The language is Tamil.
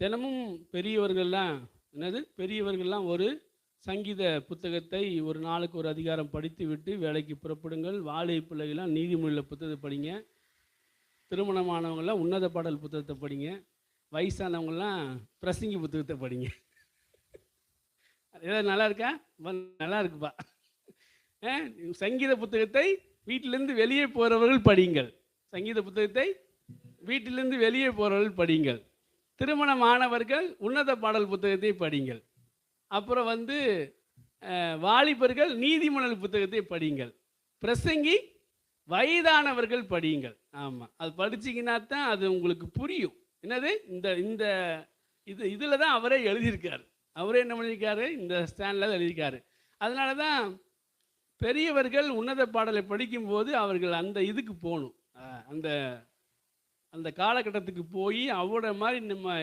தினமும் பெரியவர்கள்லாம் என்னது பெரியவர்கள்லாம் ஒரு சங்கீத புத்தகத்தை ஒரு நாளுக்கு ஒரு அதிகாரம் படித்து விட்டு வேலைக்கு புறப்படுங்கள். வாலிப பிள்ளைகள்லாம் நீதிமொழியில் புத்தகத்தை படிங்க. திருமணமானவங்கள்லாம் உன்னத பாடல் புத்தகத்தை படிங்க. வயசானவங்கள்லாம் பிரசங்கி புத்தகத்தை படிங்க. ஏதாவது நல்லா இருக்கா? நல்லா இருக்குப்பா. சங்கீத புத்தகத்தை வீட்டிலிருந்து வெளியே போகிறவர்கள் படியுங்கள். சங்கீத புத்தகத்தை வீட்டிலிருந்து வெளியே போகிறவர்கள் படியுங்கள். திருமணமானவர்கள் உன்னத பாடல் புத்தகத்தை படியுங்கள். அப்புறம் வந்து வாலிபர்கள் நீதிமொழி புத்தகத்தை படியுங்கள். பிரசங்கி வயதானவர்கள் படியுங்கள். ஆமாம், அது படிச்சிங்கன்னா தான் அது உங்களுக்கு புரியும். என்னது இந்த இந்த இது இதில் தான் அவரே எழுதியிருக்காரு. அவரே என்ன பண்ணியிருக்காரு, இந்த ஸ்டாண்டில் எழுதியிருக்காரு. அதனால தான் பெரியவர்கள் உன்னத பாடலை படிக்கும்போது அவர்கள் அந்த இதுக்கு போகணும். அந்த அந்த காலகட்டத்துக்கு போய் அவரோட மாதிரி நம்ம